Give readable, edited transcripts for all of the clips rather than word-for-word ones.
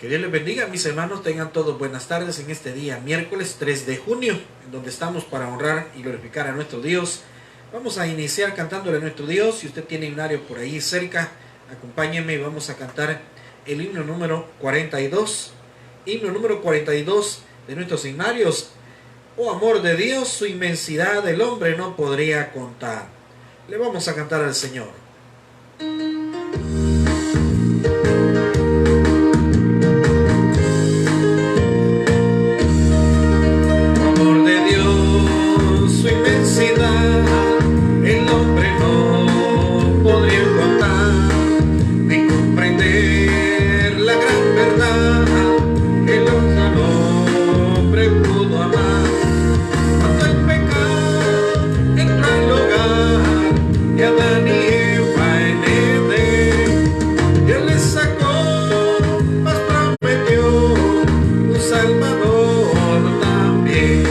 Que Dios les bendiga, mis hermanos. Tengan todos buenas tardes en este día, miércoles 3 de junio, en donde estamos para honrar y glorificar a nuestro Dios. Vamos a iniciar cantándole a nuestro Dios. Si usted tiene un área por ahí cerca, acompáñenme y vamos a cantar el himno número 42. Himno número 42 de nuestros himnarios. Oh amor de Dios, su inmensidad el hombre no podría contar. Le vamos a cantar al Señor. El hombre no podría contar ni comprender la gran verdad que el hombre pudo amar. Cuando el pecado entró al hogar de Adán y Eva en Edén, Dios les sacó, mas prometió un Salvador también.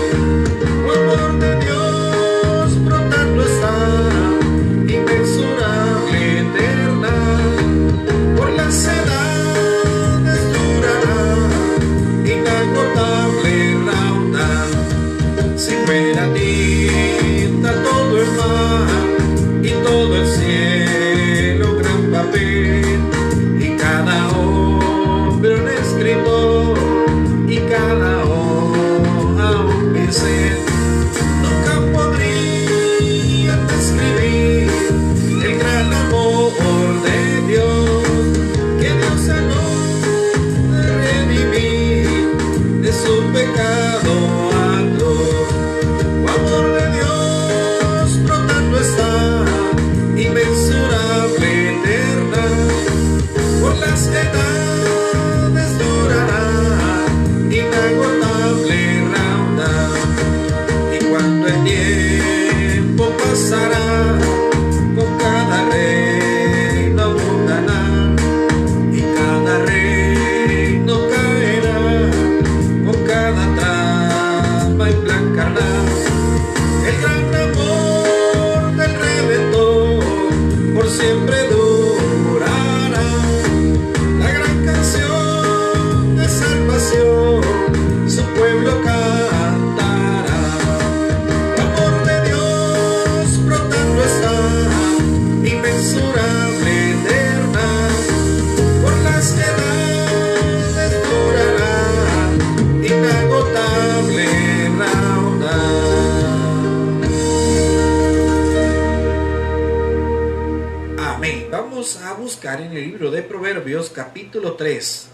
En el libro de Proverbios capítulo 3.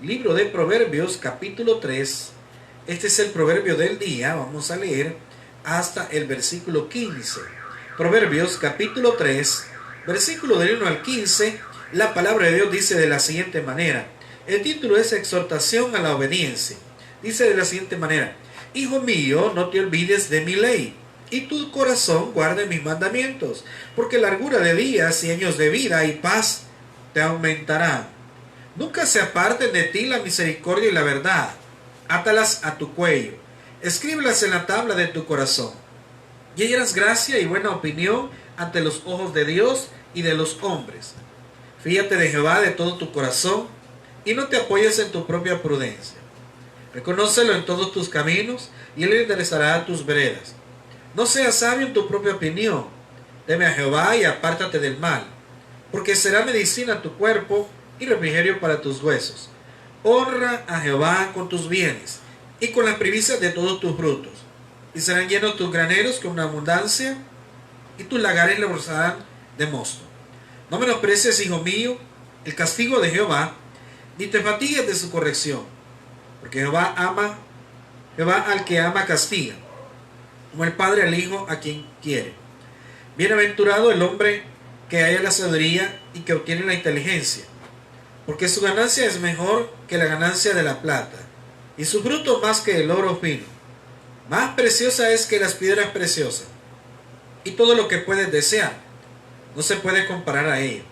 Libro de Proverbios capítulo 3. Este es el proverbio del día. Vamos a leer hasta el versículo 15. Proverbios capítulo 3, versículo del 1 al 15. La palabra de Dios dice de la siguiente manera. El título es Exhortación a la obediencia. Dice de la siguiente manera: Hijo mío, no te olvides de mi ley, y tu corazón guarde mis mandamientos, porque largura de días y años de vida y paz te aumentarán. Nunca se aparten de ti la misericordia y la verdad. Átalas a tu cuello, escríbelas en la tabla de tu corazón, y hallarás gracia y buena opinión ante los ojos de Dios y de los hombres. Fíate de Jehová de todo tu corazón, y no te apoyes en tu propia prudencia. Reconócelo en todos tus caminos, y él enderezará tus veredas. No seas sabio en tu propia opinión. Teme a Jehová y apártate del mal, porque será medicina a tu cuerpo y refrigerio para tus huesos. Honra a Jehová con tus bienes y con las primicias de todos tus frutos, y serán llenos tus graneros con abundancia, y tus lagares rebosarán de mosto. No menosprecies, hijo mío, el castigo de Jehová, ni te fatigues de su corrección, porque Jehová al que ama castiga, como el padre al hijo a quien quiere. Bienaventurado el hombre que haya la sabiduría y que obtiene la inteligencia, porque su ganancia es mejor que la ganancia de la plata, y su fruto más que el oro fino. Más preciosa es que las piedras preciosas, y todo lo que puedes desear no se puede comparar a ello.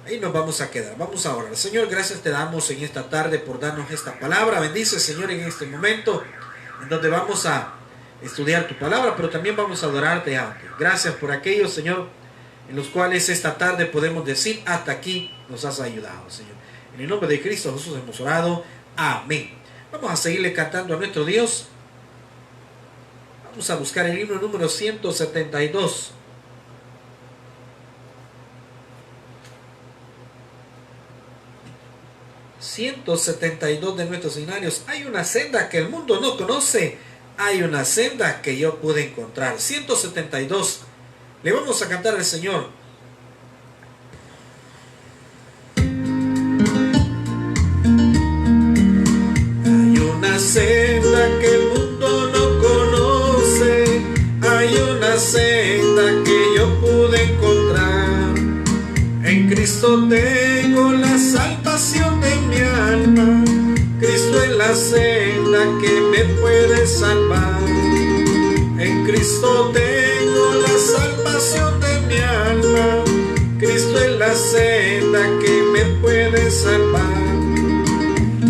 Ahí nos vamos a quedar. Vamos a orar. Señor, gracias te damos en esta tarde por darnos esta palabra. Bendice, Señor, en este momento en donde vamos a estudiar tu palabra, pero también vamos a adorarte antes. Gracias por aquellos, Señor, en los cuales esta tarde podemos decir: hasta aquí nos has ayudado, Señor. En el nombre de Cristo Jesús hemos orado. Amén. Vamos a seguirle cantando a nuestro Dios. Vamos a buscar el himno número 172. ...172 de nuestros himnarios. Hay una senda que el mundo no conoce. Hay una senda que yo pude encontrar. 172. Le vamos a cantar al Señor. Hay una senda que el mundo no conoce. Hay una senda que yo pude encontrar. En Cristo tengo la salvación de mi alma. Cristo es la senda que me puede salvar. En Cristo tengo la salvación de mi alma. Cristo es la senda que me puede salvar.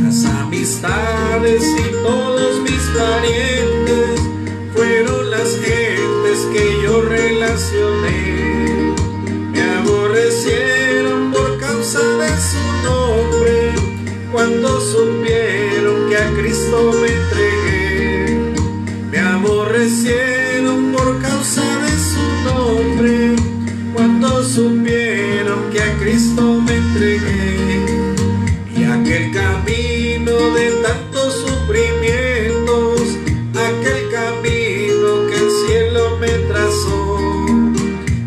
Las amistades y todos mis parientes fueron las gentes que yo relacioné. Me aborrecieron por causa de su nombre, cuando supieron que a Cristo me entregué. Me aborrecieron por causa de su nombre, cuando supieron que a Cristo me entregué. Y aquel camino de tantos sufrimientos, aquel camino que el cielo me trazó,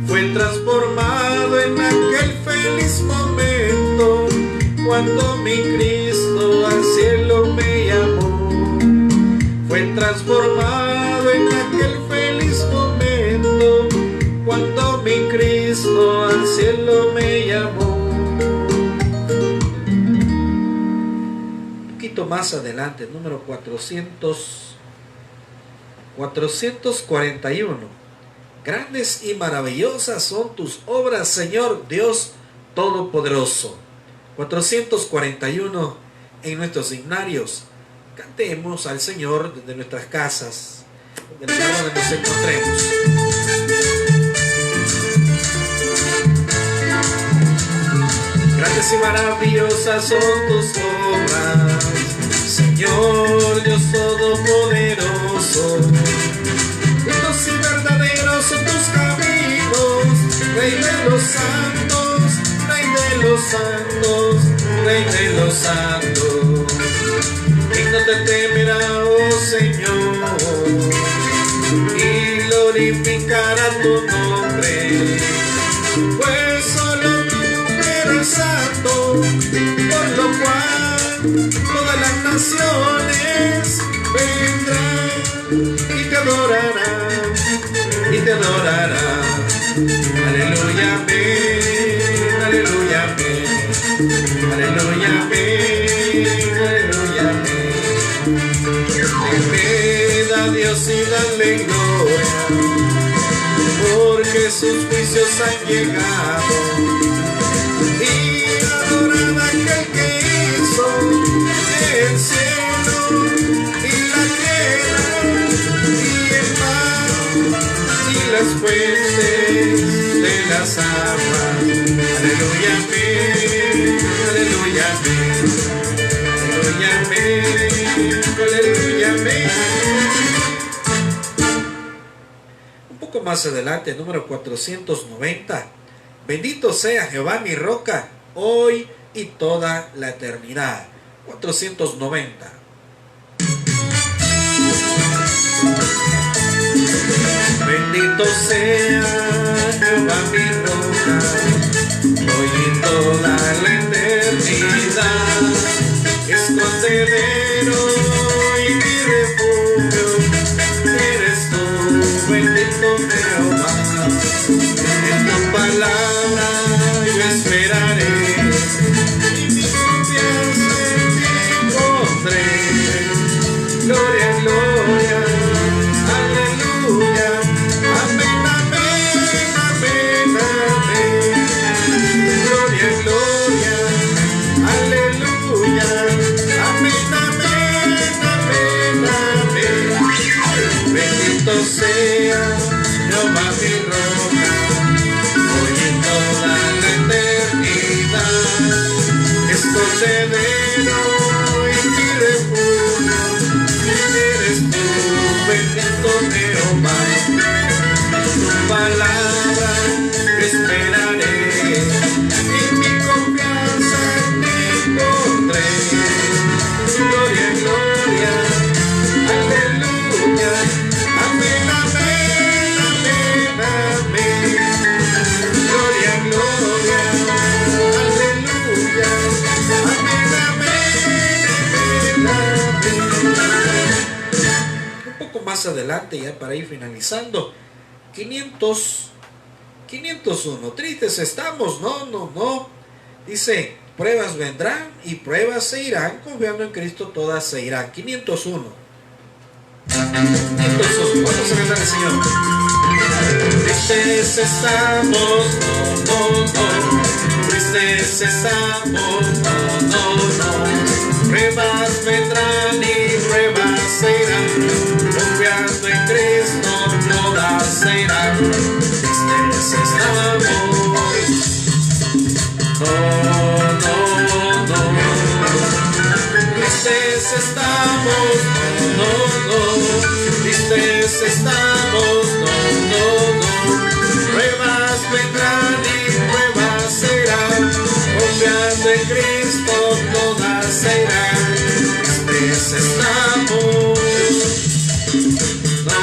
fue transformado en aquel feliz momento, cuando mi Cristo al cielo me llamó. Fue transformado en aquel feliz momento, cuando mi Cristo al cielo me llamó. Un poquito más adelante, número 441. Grandes y maravillosas son tus obras, Señor Dios Todopoderoso. 441 en nuestros himnarios. Cantemos al Señor desde nuestras casas, donde nos encontremos. Grandes y maravillosas son tus obras, Señor Dios Todopoderoso. Justos y verdaderos son tus caminos, Rey de los santos, Rey de los santos, Rey de los santos. Digno te temerá, oh Señor, y glorificará tu nombre, pues solo tú eres santo, por lo cual todas las naciones vendrán y te adorarán, y te adorarán. Aleluya, amén, aleluya, amén, aleluya, amén, aleluya, amén. Temed a Dios y dadle gloria, porque sus juicios han llegado. Y adorad a aquel que hizo el cielo y la tierra y el mar y las fuentes de las aguas. Aleluya, amén, aleluya, amén, aleluya, amén, aleluya, amén. Un poco más adelante, número 490. Bendito sea Jehová mi roca, hoy y toda la eternidad. 490. Bendito sea Jehová mi roca, hoy y toda la eternidad. Escondedero y mi refugio, eres tú, bendito Jehová. En tu palabra yo esperaré, y mi confianza en ti pondré. Gloria, gloria, aleluya, amén, amén, amén, amén. Gloria, gloria, aleluya, amén, amén, amén, amén. Bendito sea Jehová mi roca, hoy en toda la eternidad. sereno y mi refugio, eres tú, bendito Jehová. Tu palabra yo esperaré y mi confianza en ti pondré. Gloria, gloria, aleluya, amén, amén, amén, amén. Gloria, gloria, aleluya, amén, amén, amén, amén. Un poco más adelante, ya para ir finalizando, 501. Tristes estamos, no. Dice, pruebas vendrán y pruebas se irán, confiando en Cristo todas se irán. 501. Vamos a cantar al Señor. Tristes estamos, no. Tristes estamos, no. Pruebas vendrán y pruebas se irán, confiando en Cristo todas se irán. Tristes estamos, no. Tristes estamos, no. Tristes estamos, no. Pruebas vendrán y pruebas se irán, confiando en Cristo todas se irán. Tristes estamos, no.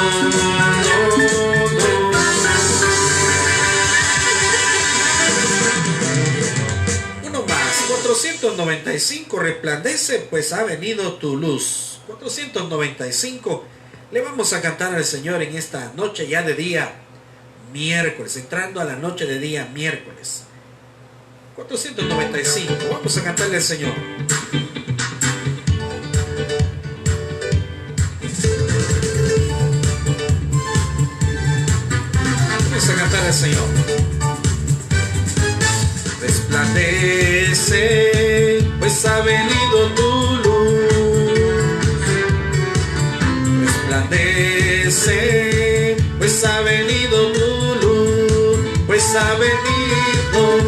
Uno más. 495. Resplandece, pues ha venido tu luz. 495. Le vamos a cantar al Señor en esta noche ya de día miércoles, entrando a la noche de día miércoles. 495. Vamos a cantarle al Señor. Vamos a cantar al Señor. Resplandece, pues ha venido tu luz. Resplandece, pues ha venido tu luz, pues ha venido.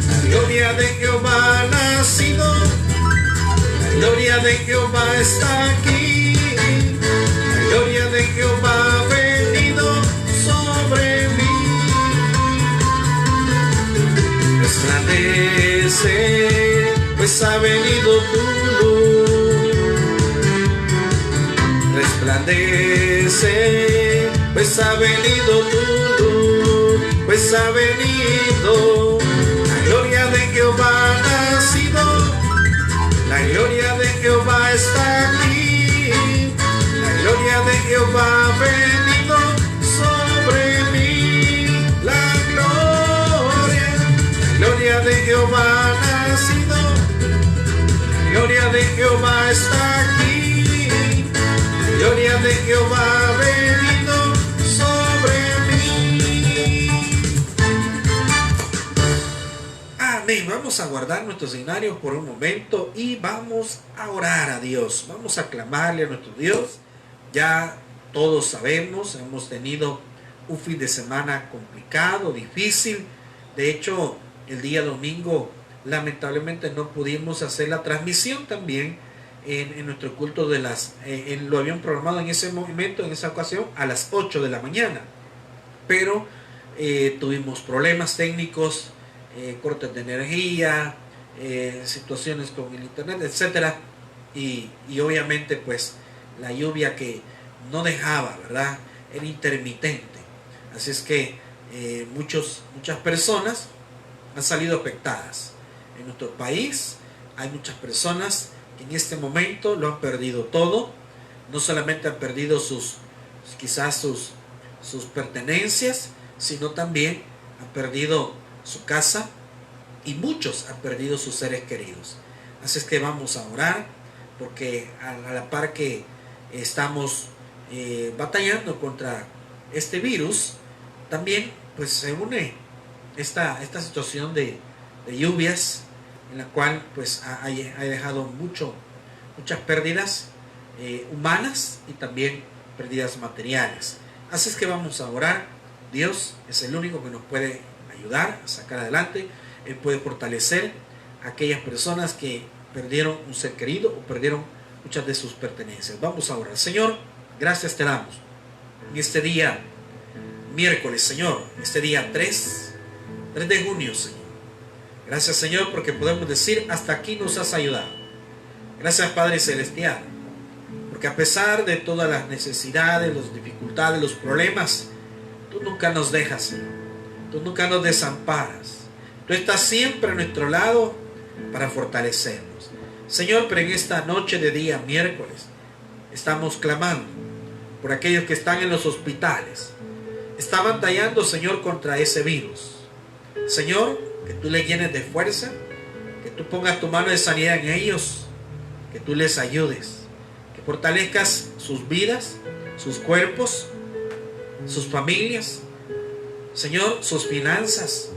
La gloria de Jehová ha nacido, la gloria de Jehová está aquí, la gloria de Jehová ha venido sobre mí. Resplandece, pues ha venido tu luz. Resplandece, pues ha venido tu luz, pues ha venido. La gloria de Jehová ha nacido, la gloria de Jehová está aquí, la gloria de Jehová ha venido sobre mí. La gloria de Jehová ha nacido, la gloria de Jehová está aquí, la gloria de Jehová ha venido sobre mí. Amén. Vamos a guardar nuestros signarios por un momento y vamos a orar a Dios. Vamos a clamarle a nuestro Dios. Ya todos sabemos, hemos tenido un fin de semana complicado, difícil. De hecho, el día domingo lamentablemente no pudimos hacer la transmisión también en nuestro culto de lo habían programado en ese momento, en esa ocasión, a las 8 de la mañana. Pero tuvimos problemas técnicos, cortes de energía, situaciones con el internet, etcétera, y obviamente pues la lluvia que no dejaba, ¿verdad? Era intermitente. Así es que muchas personas han salido afectadas. En nuestro país hay muchas personas que en este momento lo han perdido todo. No solamente han perdido quizás sus pertenencias, sino también han perdido su casa y muchos han perdido sus seres queridos. Así es que vamos a orar, porque a la par que estamos batallando contra este virus, también pues se une esta situación de lluvias, en la cual pues ha dejado muchas pérdidas humanas y también pérdidas materiales. Así es que vamos a orar. Dios es el único que nos puede ayudar a sacar adelante. Él puede fortalecer a aquellas personas que perdieron un ser querido o perdieron muchas de sus pertenencias. Vamos a orar. Señor, gracias te damos en este día miércoles, Señor, este día 3 de junio, Señor. Gracias, Señor, porque podemos decir, hasta aquí nos has ayudado. Gracias, Padre Celestial, porque a pesar de todas las necesidades, las dificultades, los problemas, tú nunca nos dejas, Señor. Tú nunca nos desamparas. Tú estás siempre a nuestro lado para fortalecernos. Señor, pero en esta noche de día miércoles estamos clamando por aquellos que están en los hospitales. Están batallando, Señor, contra ese virus. Señor, que tú les llenes de fuerza, que tú pongas tu mano de sanidad en ellos, que tú les ayudes, que fortalezcas sus vidas, sus cuerpos, sus familias, Señor, sus finanzas.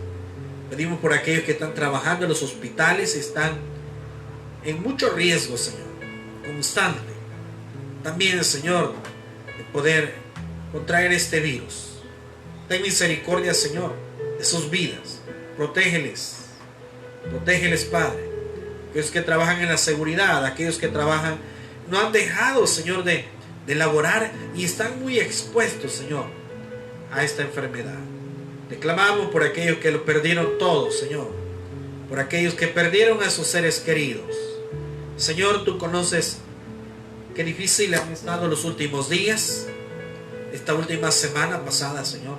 Pedimos por aquellos que están trabajando en los hospitales y están en mucho riesgo, Señor, constante. También, Señor, de poder contraer este virus. Ten misericordia, Señor, de sus vidas. Protégeles, Padre. Aquellos que trabajan en la seguridad, aquellos que trabajan, no han dejado, Señor, de laborar y están muy expuestos, Señor, a esta enfermedad. Te clamamos por aquellos que lo perdieron todo, Señor, por aquellos que perdieron a sus seres queridos. Señor, tú conoces qué difícil han estado los últimos días, esta última semana pasada, Señor.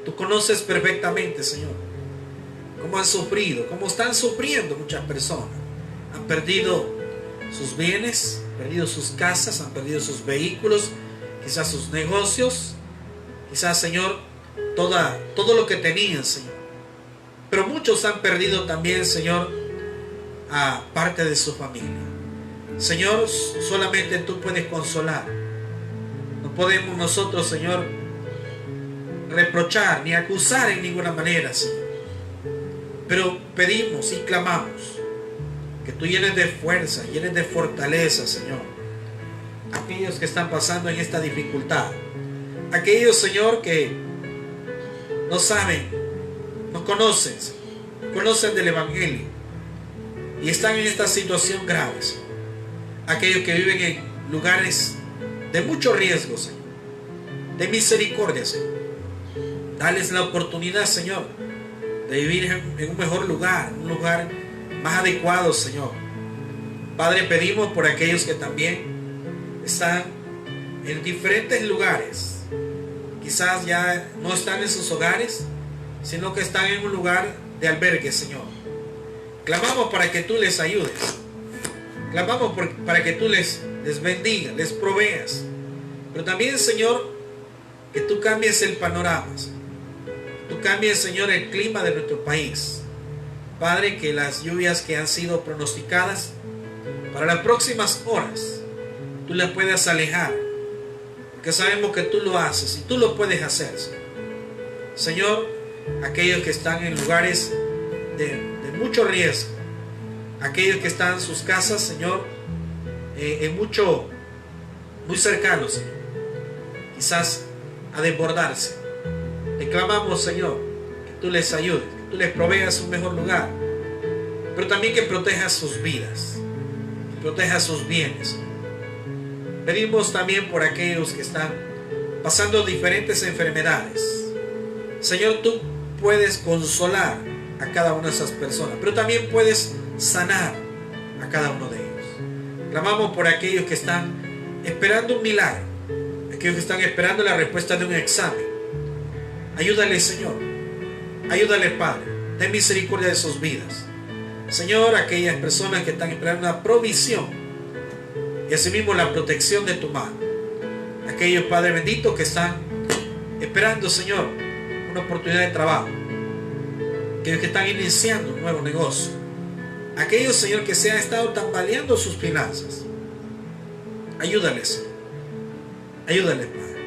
Tú conoces perfectamente, Señor, cómo han sufrido, cómo están sufriendo muchas personas. Han perdido sus bienes, han perdido sus casas, han perdido sus vehículos, quizás sus negocios, quizás, Señor, todo lo que tenían, Señor. Pero muchos han perdido también, Señor, a parte de su familia. Señor, solamente tú puedes consolar. No podemos nosotros, Señor, reprochar ni acusar en ninguna manera, Señor. Pero pedimos y clamamos que tú llenes de fuerza, llenes de fortaleza, Señor, aquellos que están pasando en esta dificultad. Aquellos, Señor, que no saben, no conocen, conocen del Evangelio y están en esta situación grave, Señor. Aquellos que viven en lugares de mucho riesgo, Señor, de misericordia, Señor. Dales la oportunidad, Señor, de vivir en un mejor lugar, un lugar más adecuado, Señor. Padre, pedimos por aquellos que también están en diferentes lugares. Quizás ya no están en sus hogares, sino que están en un lugar de albergue, Señor. Clamamos para que tú les ayudes. Clamamos para que tú les bendigas, les proveas. Pero también, Señor, que tú cambies el panorama. Tú cambies, Señor, el clima de nuestro país. Padre, que las lluvias que han sido pronosticadas para las próximas horas, tú las puedas alejar. Porque sabemos que tú lo haces y tú lo puedes hacer, Señor. Señor, aquellos que están en lugares de mucho riesgo, aquellos que están en sus casas, Señor, muy cercanos, Señor, quizás a desbordarse. Te clamamos, Señor, que tú les ayudes, que tú les proveas un mejor lugar, pero también que protejas sus vidas, que protejas sus bienes. Pedimos también por aquellos que están pasando diferentes enfermedades. Señor, tú puedes consolar a cada una de esas personas, pero también puedes sanar a cada uno de ellos. Clamamos por aquellos que están esperando un milagro, aquellos que están esperando la respuesta de un examen. Ayúdale, Señor. Ayúdale, Padre. Ten misericordia de sus vidas. Señor, aquellas personas que están esperando una provisión y asimismo la protección de tu mano. Aquellos, Padre bendito, que están esperando, Señor, una oportunidad de trabajo. Aquellos que están iniciando un nuevo negocio. Aquellos, Señor, que se han estado tambaleando sus finanzas. Ayúdales, Señor. Ayúdales, Padre.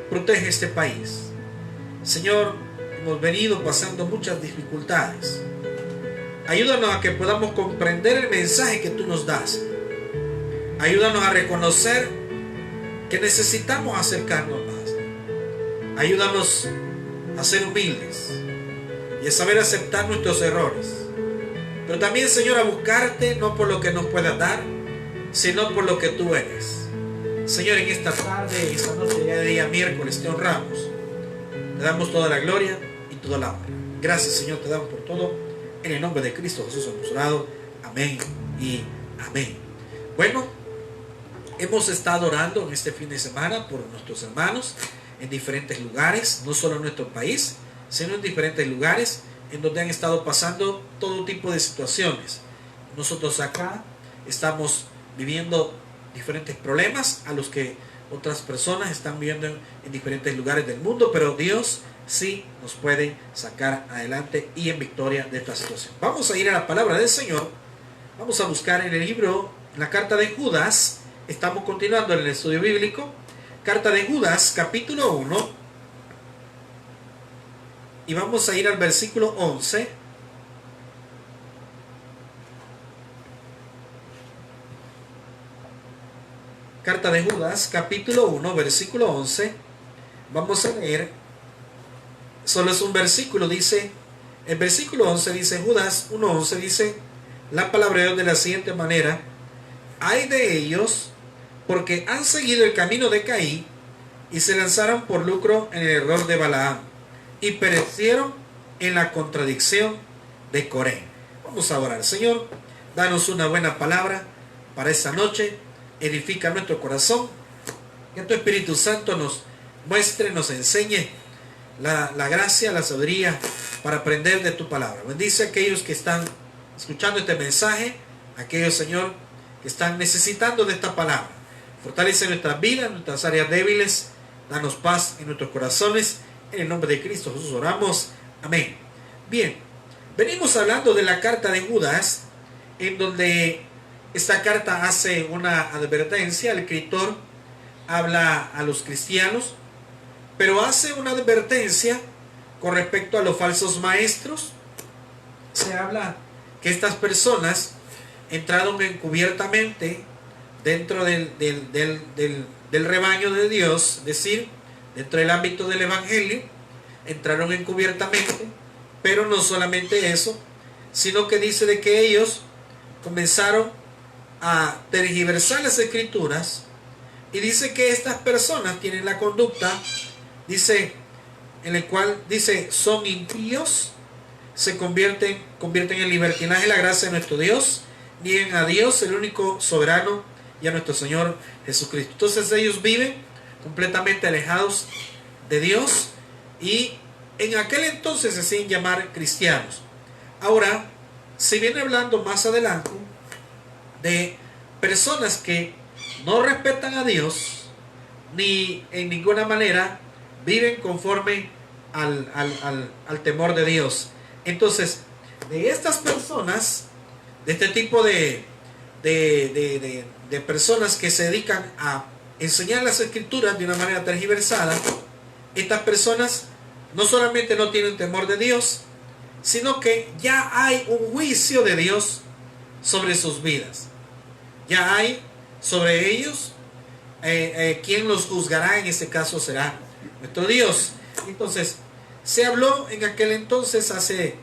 Protege este país. Señor, hemos venido pasando muchas dificultades. Ayúdanos a que podamos comprender el mensaje que tú nos das. Ayúdanos a reconocer que necesitamos acercarnos más. Ayúdanos a ser humildes y a saber aceptar nuestros errores. pero también, Señor, a buscarte no por lo que nos puedas dar, sino por lo que tú eres. Señor, en esta tarde, esta noche, ya de día miércoles, te honramos. Te damos toda la gloria y toda la honra. Gracias, Señor, te damos por todo. En el nombre de Cristo Jesús hemos orado. Amén y amén. Bueno, hemos estado orando en este fin de semana por nuestros hermanos en diferentes lugares, no solo en nuestro país, sino en diferentes lugares en donde han estado pasando todo tipo de situaciones. Nosotros acá estamos viviendo diferentes problemas a los que otras personas están viviendo en diferentes lugares del mundo, pero Dios sí nos puede sacar adelante y en victoria de esta situación. Vamos a ir a la palabra del Señor. Vamos a buscar en el libro, en la carta de Judas. Estamos continuando en el estudio bíblico. Carta de Judas, capítulo 1. Y vamos a ir al versículo 11. Carta de Judas, capítulo 1, versículo 11. Vamos a leer. Solo es un versículo, dice. El versículo 11 dice, Judas 1:11 dice la palabra de Dios de la siguiente manera: hay de ellos, porque han seguido el camino de Caín y se lanzaron por lucro en el error de Balaam y perecieron en la contradicción de Coré. Vamos a orar. Señor, danos una buena palabra para esta noche. Edifica nuestro corazón. Que tu Espíritu Santo nos muestre, nos enseñe la gracia, la sabiduría para aprender de tu palabra. Bendice a aquellos que están escuchando este mensaje, aquellos, Señor, que están necesitando de esta palabra. Fortalece nuestras vidas, nuestras áreas débiles. Danos paz en nuestros corazones. En el nombre de Cristo Jesús oramos. Amén. Bien, venimos hablando de la carta de Judas, en donde esta carta hace una advertencia. El escritor habla a los cristianos, pero hace una advertencia con respecto a los falsos maestros. Se habla que estas personas entraron encubiertamente dentro del rebaño de Dios, es decir, dentro del ámbito del evangelio, entraron encubiertamente, pero no solamente eso, sino que dice de que ellos comenzaron a tergiversar las escrituras, y dice que estas personas tienen la conducta, dice, en el cual dice, son impíos, se convierten en libertinaje la gracia de nuestro Dios, niegan a Dios, el único soberano, y a nuestro Señor Jesucristo. Entonces ellos viven completamente alejados de Dios, y en aquel entonces se hacían llamar cristianos. Ahora, se viene hablando más adelante de personas que no respetan a Dios, ni en ninguna manera viven conforme al temor de Dios. Entonces, de estas personas, de este tipo de personas que se dedican a enseñar las escrituras de una manera tergiversada, estas personas no solamente no tienen temor de Dios, sino que ya hay un juicio de Dios sobre sus vidas. Ya hay sobre ellos quien los juzgará. En este caso será nuestro Dios. Entonces, se habló en aquel entonces, hace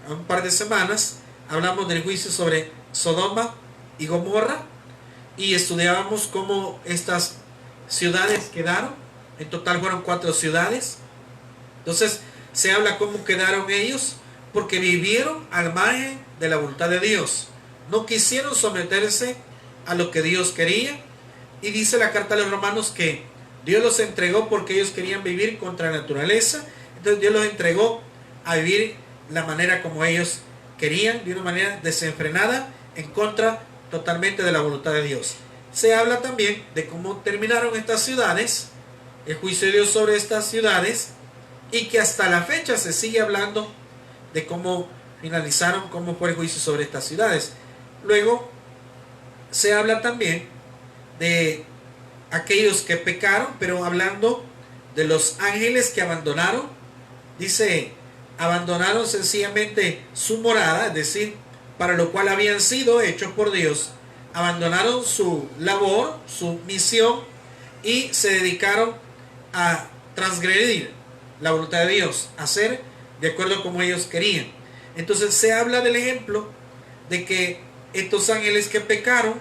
un par de semanas, hablamos del juicio sobre Sodoma y Gomorra, y estudiábamos cómo estas ciudades quedaron. En total fueron 4 ciudades. Entonces se habla cómo quedaron ellos, porque vivieron al margen de la voluntad de Dios, no quisieron someterse a lo que Dios quería. Y dice la carta de los Romanos que Dios los entregó porque ellos querían vivir contra la naturaleza. Entonces Dios los entregó a vivir la manera como ellos querían, de una manera desenfrenada, en contra totalmente de la voluntad de Dios. Se habla también de cómo terminaron estas ciudades, el juicio de Dios sobre estas ciudades, y que hasta la fecha se sigue hablando de cómo finalizaron, cómo fue el juicio sobre estas ciudades. Luego se habla también de aquellos que pecaron, pero hablando de los ángeles que abandonaron. Dice, abandonaron sencillamente su morada, es decir, para lo cual habían sido hechos por Dios. Abandonaron su labor, su misión, y se dedicaron a transgredir la voluntad de Dios, a hacer de acuerdo como ellos querían. Entonces se habla del ejemplo de que estos ángeles que pecaron,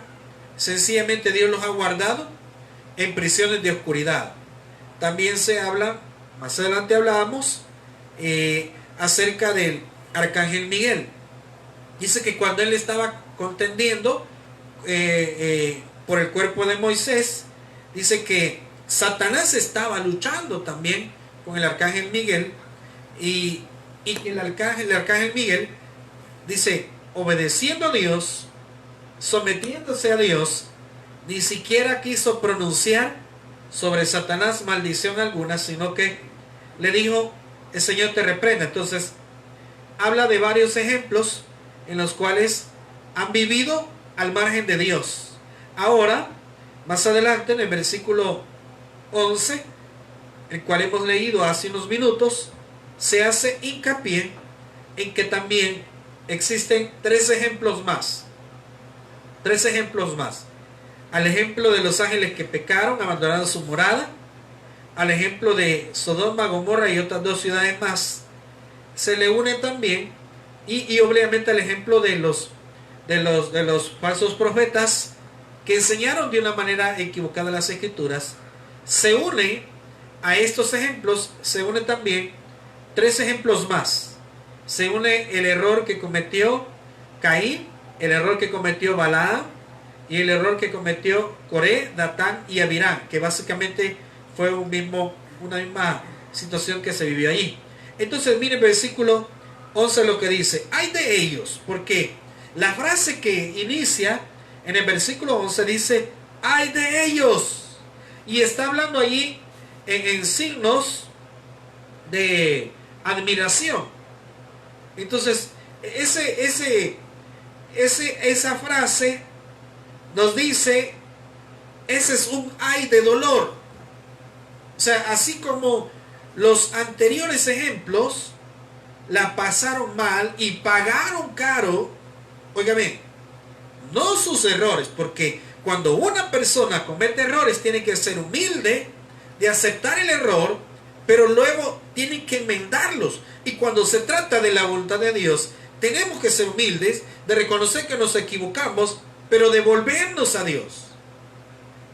sencillamente Dios los ha guardado en prisiones de oscuridad. También se habla, más adelante hablábamos, acerca del arcángel Miguel. Dice que cuando él estaba contendiendo por el cuerpo de Moisés, dice que Satanás estaba luchando también con el arcángel Miguel, y que el arcángel Miguel, dice, obedeciendo a Dios, sometiéndose a Dios, ni siquiera quiso pronunciar sobre Satanás maldición alguna, sino que le dijo, el Señor te reprenda. Entonces habla de varios ejemplos en los cuales han vivido al margen de Dios. Ahora, más adelante, en el versículo 11, el cual hemos leído hace unos minutos, se hace hincapié en que también existen tres ejemplos más. Tres ejemplos más. Al ejemplo de los ángeles que pecaron, abandonaron su morada, al ejemplo de Sodoma, Gomorra y otras dos ciudades más, se le une también, y obviamente al ejemplo de los falsos profetas que enseñaron de una manera equivocada las escrituras. Se une a estos ejemplos, se une también tres ejemplos más. Se une el error que cometió Caín, el error que cometió Balaam y el error que cometió Coré, Datán y Abirán, que básicamente fue una misma situación que se vivió allí. Entonces mire el versículo 11 lo que dice: ay de ellos, porque la frase que inicia en el versículo 11 dice ay de ellos, y está hablando allí en signos de admiración. Entonces esa frase nos dice, ese es un ay de dolor. O sea, así como los anteriores ejemplos la pasaron mal y pagaron caro, óigame, no sus errores, porque cuando una persona comete errores tiene que ser humilde de aceptar el error, pero luego tienen que enmendarlos. Y cuando se trata de la voluntad de Dios, tenemos que ser humildes, de reconocer que nos equivocamos, pero de volvernos a Dios.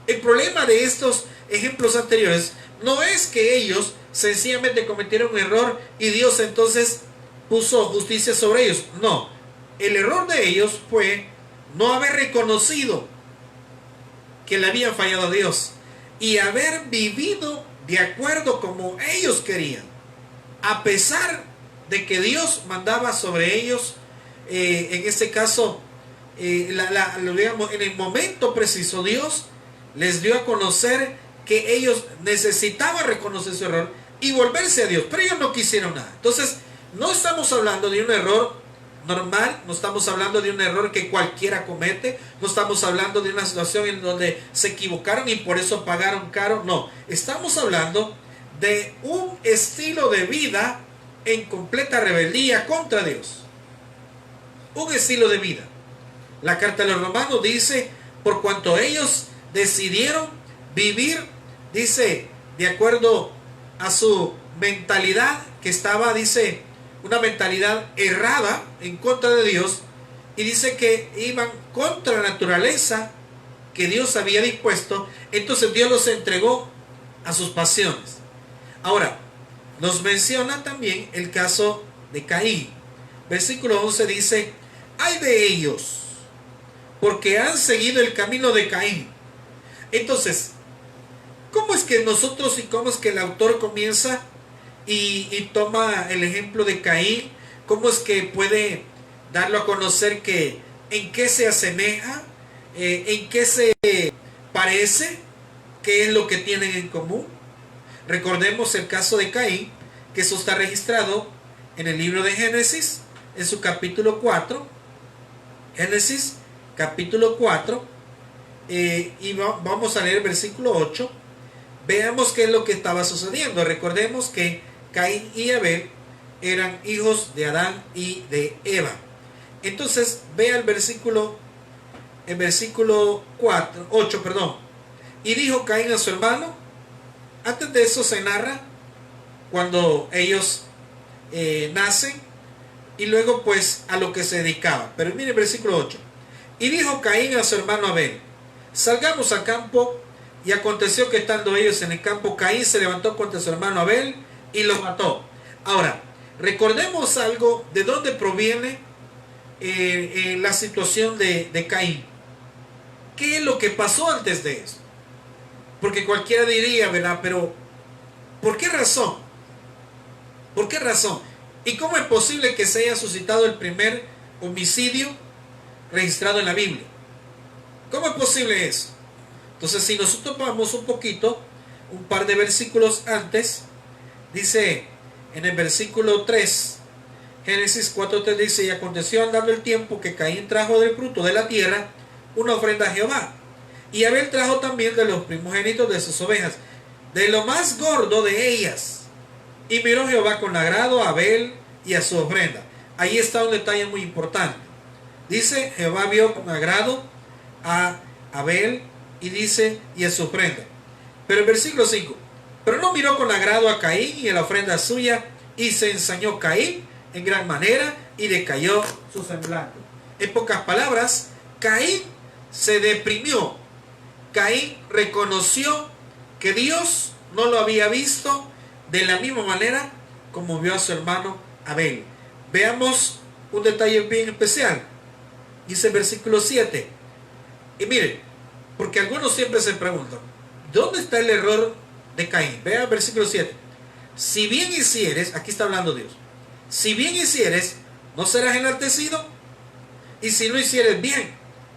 El problema de estos ejemplos anteriores no es que ellos sencillamente cometieron un error y Dios entonces puso justicia sobre ellos. No, el error de ellos fue no haber reconocido que le habían fallado a Dios y haber vivido de acuerdo como ellos querían, a pesar de que Dios mandaba sobre ellos, en este caso, digamos, en el momento preciso, Dios les dio a conocer que ellos necesitaban reconocer su error y volverse a Dios, pero ellos no quisieron nada. Entonces, no estamos hablando de un error normal, no estamos hablando de un error que cualquiera comete, no estamos hablando de una situación en donde se equivocaron y por eso pagaron caro. No, estamos hablando de un estilo de vida en completa rebeldía contra Dios. Un estilo de vida. La carta de los Romanos dice, por cuanto ellos decidieron vivir, dice, de acuerdo a su mentalidad que estaba, dice, una mentalidad errada en contra de Dios, y dice que iban contra la naturaleza que Dios había dispuesto, entonces Dios los entregó a sus pasiones. Ahora, nos menciona también el caso de Caín. Versículo 11 dice, ay de ellos, porque han seguido el camino de Caín. Entonces, ¿cómo es que nosotros y cómo es que el autor comienza y toma el ejemplo de Caín? ¿Cómo es que puede darlo a conocer que en qué se asemeja, en qué se parece, qué es lo que tienen en común? Recordemos el caso de Caín, que eso está registrado en el libro de Génesis, en su capítulo 4. Génesis capítulo 4, y vamos a leer el versículo 8. Veamos qué es lo que estaba sucediendo. Recordemos que Caín y Abel eran hijos de Adán y de Eva. Entonces, vea el versículo 8, perdón. Y dijo Caín a su hermano, antes de eso se narra cuando ellos nacen, y luego pues a lo que se dedicaba. Pero mire el versículo 8. Y dijo Caín a su hermano Abel: salgamos al campo. Y aconteció que estando ellos en el campo, Caín se levantó contra su hermano Abel y lo mató. Ahora, recordemos algo de dónde proviene la situación de Caín. ¿Qué es lo que pasó antes de eso? Porque cualquiera diría, ¿verdad? Pero, ¿por qué razón? ¿Por qué razón? ¿Y cómo es posible que se haya suscitado el primer homicidio registrado en la Biblia? ¿Cómo es posible eso? Entonces, si nosotros vamos un poquito, un par de versículos antes, dice en el versículo 3, Génesis 4:3 dice: y aconteció andando el tiempo que Caín trajo del fruto de la tierra una ofrenda a Jehová. Y Abel trajo también de los primogénitos de sus ovejas, de lo más gordo de ellas. Y miró Jehová con agrado a Abel y a su ofrenda. Ahí está un detalle muy importante. Dice: Jehová vio con agrado a Abel y dice, y a su ofrenda. Pero el versículo 5: pero no miró con agrado a Caín y a la ofrenda suya, y se ensañó Caín en gran manera y decayó su semblante. En pocas palabras, Caín se deprimió. Caín reconoció que Dios no lo había visto de la misma manera como vio a su hermano Abel. Veamos un detalle bien especial. Dice el versículo 7. Y miren, porque algunos siempre se preguntan, ¿dónde está el error de Caín? Vea el versículo 7. Si bien hicieres, aquí está hablando Dios, si bien hicieres, no serás enaltecido, y si no hicieres bien,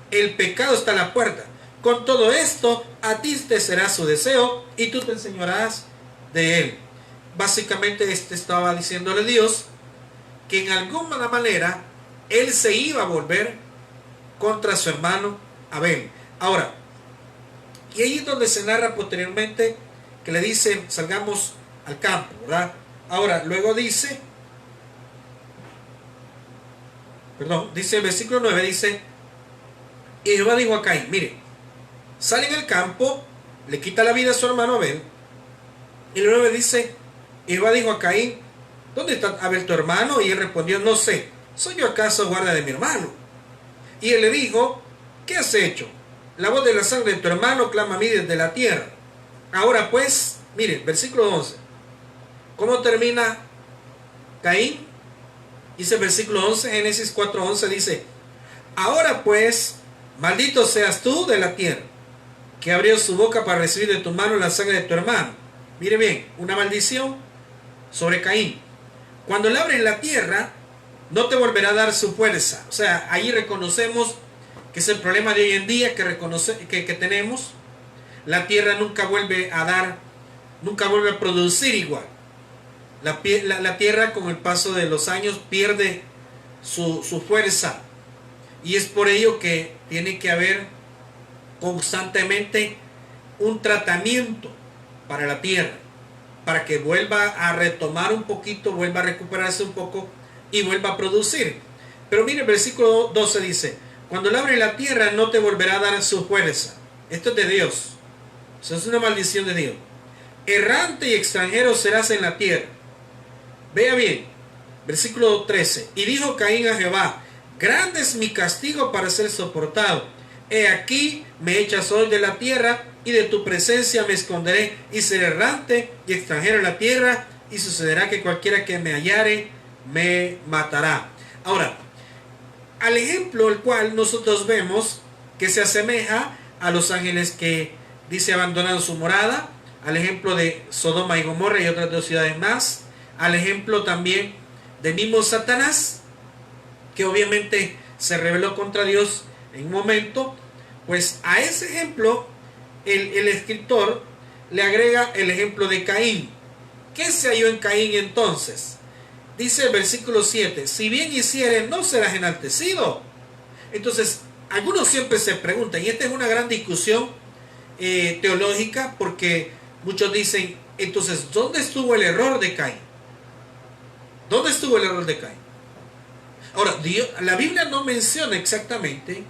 el pecado está a la puerta. Con todo esto, a ti te será su deseo, y tú te enseñarás de él. Básicamente, estaba diciéndole Dios que en alguna manera él se iba a volver contra su hermano Abel. Ahora, y ahí es donde se narra posteriormente que le dice: salgamos al campo, ¿verdad? Ahora, luego dice el versículo 9, dice: y Jehová dijo a Caín: mire, sale en el campo, le quita la vida a su hermano Abel. Y el 9 dice: y Jehová dijo a Caín: ¿dónde está Abel tu hermano? Y él respondió: no sé, ¿soy yo acaso guarda de mi hermano? Y él le dijo: ¿qué has hecho? La voz de la sangre de tu hermano clama a mí desde la tierra. Ahora pues, mire, versículo 11. ¿Cómo termina Caín? Dice el versículo 11, Génesis 4:11, dice: ahora pues, maldito seas tú de la tierra, que abrió su boca para recibir de tu mano la sangre de tu hermano. Mire bien, una maldición sobre Caín. Cuando le abres la tierra, no te volverá a dar su fuerza. O sea, ahí reconocemos que es el problema de hoy en día que tenemos. La tierra nunca vuelve a dar, nunca vuelve a producir igual. La tierra, con el paso de los años, pierde su fuerza. Y es por ello que tiene que haber constantemente un tratamiento para la tierra, para que vuelva a retomar un poquito, vuelva a recuperarse un poco y vuelva a producir. Pero mire, el versículo 12 dice: cuando le abre la tierra, no te volverá a dar su fuerza. Esto es de Dios. Eso es una maldición de Dios. Errante y extranjero serás en la tierra. Vea bien, versículo 13. Y dijo Caín a Jehová: grande es mi castigo para ser soportado. He aquí me echas hoy de la tierra, y de tu presencia me esconderé, y seré errante y extranjero en la tierra, y sucederá que cualquiera que me hallare me matará. Ahora, al ejemplo el cual nosotros vemos que se asemeja a los ángeles que dice abandonaron su morada, al ejemplo de Sodoma y Gomorra y otras dos ciudades más, al ejemplo también del mismo Satanás, que obviamente se rebeló contra Dios en un momento. Pues a ese ejemplo el escritor le agrega el ejemplo de Caín. ¿Qué se halló en Caín entonces? Dice el versículo 7: si bien hicieres, no serás enaltecido. Entonces, algunos siempre se preguntan, y esta es una gran discusión teológica, porque muchos dicen, entonces, ¿dónde estuvo el error de Caín? ¿Dónde estuvo el error de Caín? Ahora, la Biblia no menciona exactamente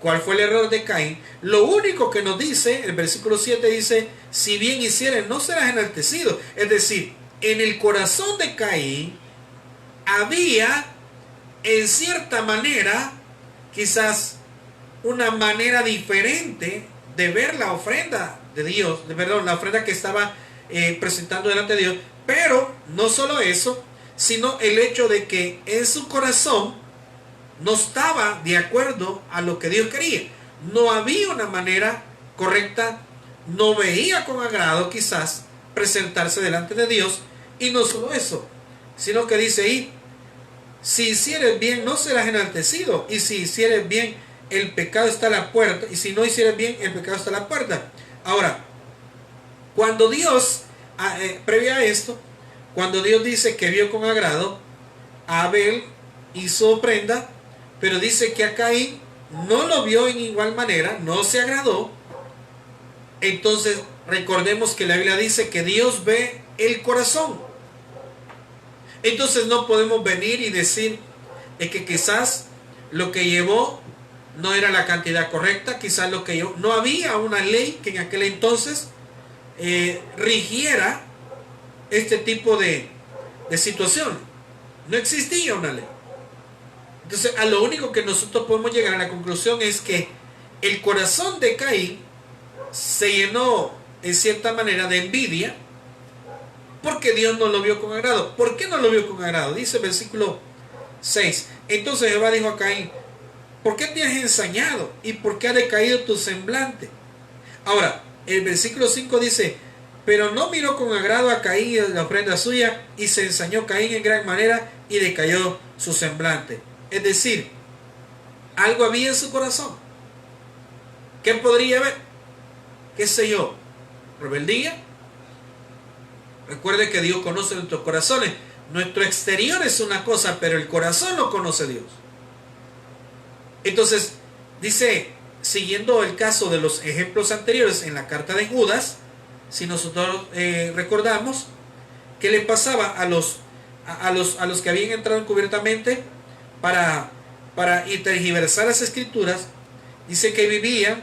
cuál fue el error de Caín. Lo único que nos dice, el versículo 7 dice: si bien hicieres, no serás enaltecido. Es decir, en el corazón de Caín había en cierta manera, quizás una manera diferente de ver la ofrenda de Dios, perdón, la ofrenda que estaba presentando delante de Dios. Pero no solo eso, sino el hecho de que en su corazón no estaba de acuerdo a lo que Dios quería. No había una manera correcta, no veía con agrado quizás presentarse delante de Dios. Y no solo eso, sino que dice ahí, si hicieres bien no serás enaltecido, y si hicieres bien el pecado está a la puerta, y si no hicieres bien el pecado está a la puerta. Ahora, cuando Dios, previo a esto, cuando Dios dice que vio con agrado a Abel y su ofrenda, pero dice que a Caín no lo vio en igual manera, no se agradó. Entonces recordemos que la Biblia dice que Dios ve el corazón. Entonces no podemos venir y decir que quizás lo que llevó no era la cantidad correcta, quizás lo que llevó, no había una ley que en aquel entonces rigiera este tipo de situación. No existía una ley. Entonces a lo único que nosotros podemos llegar a la conclusión es que el corazón de Caín se llenó en cierta manera de envidia, porque Dios no lo vio con agrado. ¿Por qué no lo vio con agrado? Dice el versículo 6. Entonces Jehová dijo a Caín, ¿por qué te has ensañado? ¿Y por qué ha decaído tu semblante? Ahora, el versículo 5 dice, pero no miró con agrado a Caín la ofrenda suya, y se ensañó Caín en gran manera, y decayó su semblante. Es decir, algo había en su corazón. ¿Qué podría haber? ¿Qué sé yo? ¿Rebeldía? Recuerde que Dios conoce nuestros corazones. Nuestro exterior es una cosa, pero el corazón lo conoce Dios. Entonces, dice, siguiendo el caso de los ejemplos anteriores en la carta de Judas, si nosotros recordamos, ¿qué le pasaba a los que habían entrado encubiertamente para tergiversar las escrituras? Dice que vivían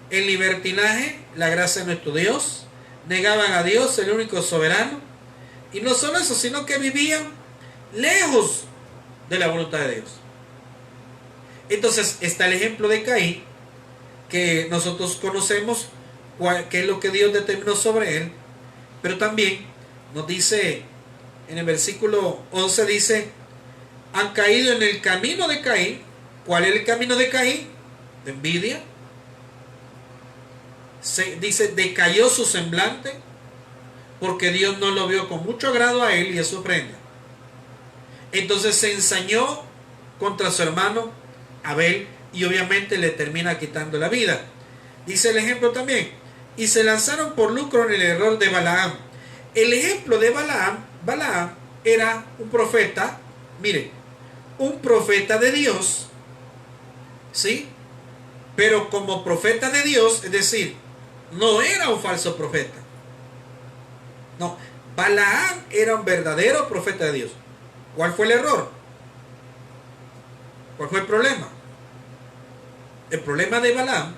en libertinaje la gracia de nuestro Dios, negaban a Dios, el único soberano, y no solo eso, sino que vivían lejos de la voluntad de Dios. Entonces está el ejemplo de Caín, que nosotros conocemos qué es lo que Dios determinó sobre él, pero también nos dice en el versículo 11, dice, han caído en el camino de Caín. ¿Cuál es el camino de Caín? De envidia. Dice, decayó su semblante, porque Dios no lo vio con mucho agrado a él y a su ofrenda. Entonces se ensañó contra su hermano Abel, y obviamente le termina quitando la vida. Dice el ejemplo también, y se lanzaron por lucro en el error de Balaam. El ejemplo de Balaam era un profeta, mire, un profeta de Dios, ¿sí? Pero como profeta de Dios, es decir, no era un falso profeta. No, Balaam era un verdadero profeta de Dios. ¿Cuál fue el error? ¿Cuál fue el problema? El problema de Balaam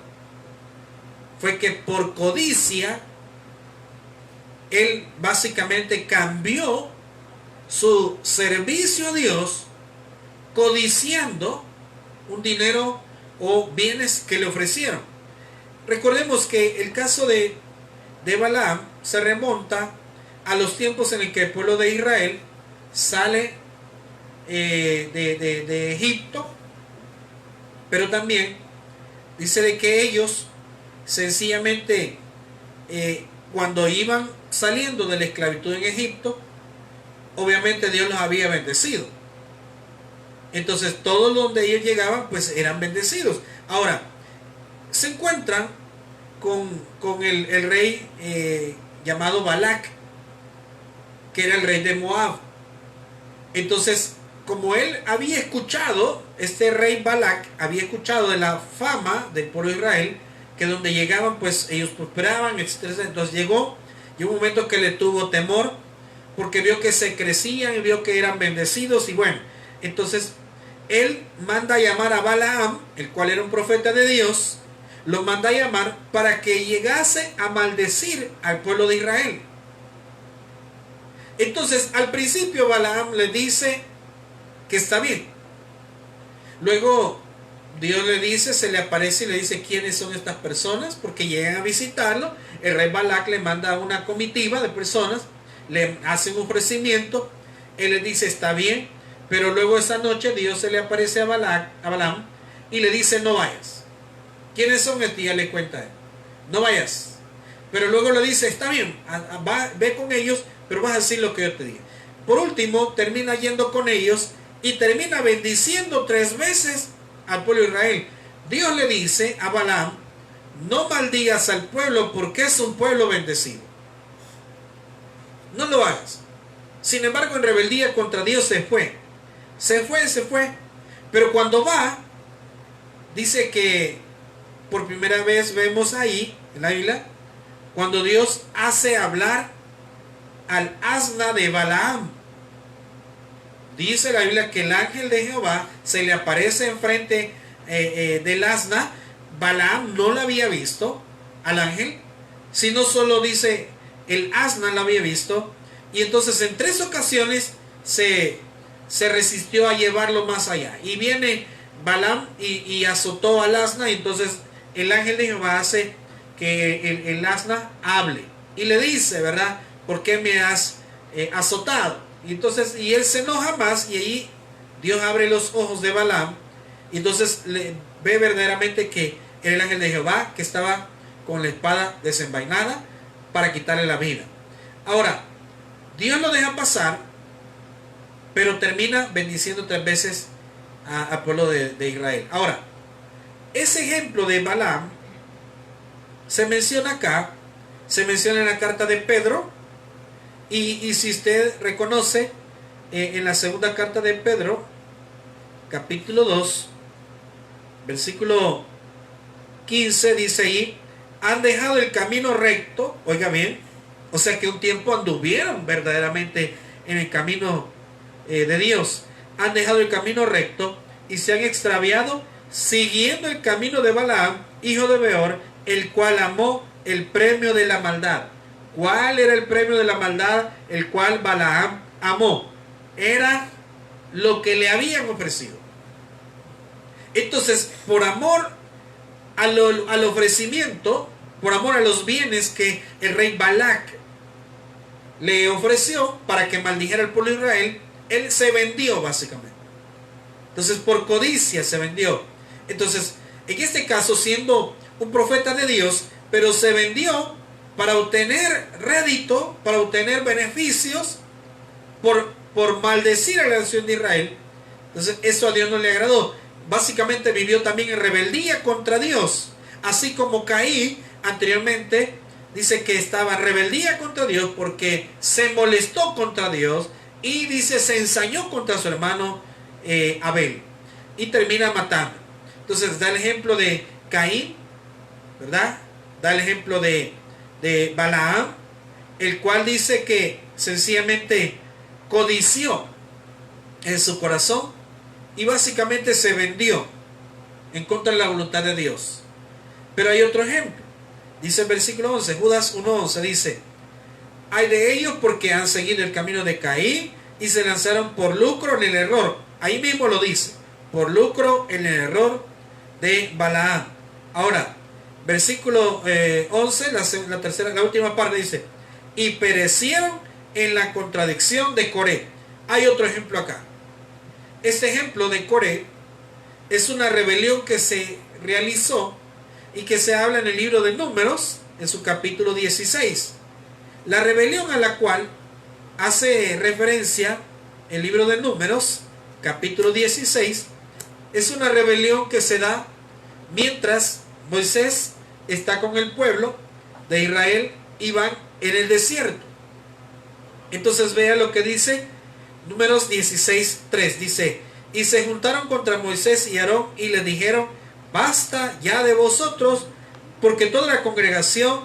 fue que por codicia él básicamente cambió su servicio a Dios codiciando un dinero o bienes que le ofrecieron. Recordemos que el caso de Balaam se remonta a los tiempos en el que el pueblo de Israel sale de Egipto, pero también dice de que ellos sencillamente cuando iban saliendo de la esclavitud en Egipto, obviamente Dios los había bendecido. Entonces todos donde ellos llegaban pues eran bendecidos. Ahora se encuentran con el rey llamado Balac, que era el rey de Moab. Entonces, como él había escuchado, este rey Balac había escuchado de la fama del pueblo de Israel, que donde llegaban pues ellos prosperaban, etc. Entonces llegó un momento que le tuvo temor, porque vio que se crecían y vio que eran bendecidos, y bueno, entonces él manda a llamar a Balaam, el cual era un profeta de Dios, lo manda a llamar para que llegase a maldecir al pueblo de Israel. Entonces al principio Balaam le dice que está bien, Luego Dios le dice, se le aparece y le dice quiénes son estas personas, porque llegan a visitarlo. El rey Balac le manda una comitiva de personas, le hacen un ofrecimiento, él le dice está bien, pero luego esa noche Dios se le aparece a Balaam y le dice no vayas. ¿Quiénes son estos? Ya le cuenta él, no vayas. Pero luego le dice está bien, ve con ellos, pero vas a decir lo que yo te diga. Por último termina yendo con ellos y termina bendiciendo 3 veces al pueblo de Israel. Dios le dice a Balaam, no maldigas al pueblo porque es un pueblo bendecido. No lo hagas. Sin embargo, en rebeldía contra Dios se fue. Se fue. Pero cuando va, dice que por primera vez vemos ahí, en la Biblia, cuando Dios hace hablar al asna de Balaam. Dice la Biblia que el ángel de Jehová se le aparece enfrente del asna. Balaam no lo había visto al ángel, sino solo dice el asna lo había visto. Y entonces en 3 ocasiones se resistió a llevarlo más allá. Y viene Balaam y azotó al asna. Y entonces el ángel de Jehová hace que el asna hable. Y le dice, ¿verdad? ¿Por qué me has azotado? Y entonces, y él se enoja más, y ahí Dios abre los ojos de Balaam, y entonces ve verdaderamente que era el ángel de Jehová que estaba con la espada desenvainada para quitarle la vida. Ahora, Dios lo deja pasar, pero termina bendiciendo 3 veces al pueblo de Israel. Ahora, ese ejemplo de Balaam se menciona acá, se menciona en la carta de Pedro. Y si usted reconoce, en la segunda carta de Pedro, capítulo 2, versículo 15, dice ahí, han dejado el camino recto, oiga bien, o sea que un tiempo anduvieron verdaderamente en el camino de Dios, han dejado el camino recto y se han extraviado siguiendo el camino de Balaam, hijo de Beor, el cual amó el premio de la maldad. ¿Cuál era el premio de la maldad el cual Balaam amó? Era lo que le habían ofrecido. Entonces, por amor al ofrecimiento, por amor a los bienes que el rey Balac le ofreció para que maldijera al pueblo de Israel, él se vendió básicamente. Entonces, por codicia se vendió. Entonces, en este caso, siendo un profeta de Dios, pero se vendió para obtener rédito, para obtener beneficios, por maldecir a la nación de Israel. Entonces eso a Dios no le agradó. Básicamente vivió también en rebeldía contra Dios, así como Caín anteriormente dice que estaba en rebeldía contra Dios porque se molestó contra Dios y dice se ensañó contra su hermano Abel y termina matando. Entonces da el ejemplo de Caín, ¿verdad? Da el ejemplo de Balaam, el cual dice que sencillamente codició en su corazón y básicamente se vendió en contra de la voluntad de Dios. Pero hay otro ejemplo, dice el versículo 11, Judas 1:11 dice, hay de ellos porque han seguido el camino de Caín y se lanzaron por lucro en el error. Ahí mismo lo dice, por lucro en el error de Balaam. Ahora, versículo 11, la última parte dice, y perecieron en la contradicción de Coré. Hay otro ejemplo acá. Este ejemplo de Coré es una rebelión que se realizó y que se habla en el libro de Números, en su capítulo 16. La rebelión a la cual hace referencia el libro de Números, capítulo 16, es una rebelión que se da mientras Moisés está con el pueblo de Israel y van en el desierto. Entonces vea lo que dice Números 16:3. Dice, y se juntaron contra Moisés y Aarón y les dijeron, basta ya de vosotros, porque toda la congregación,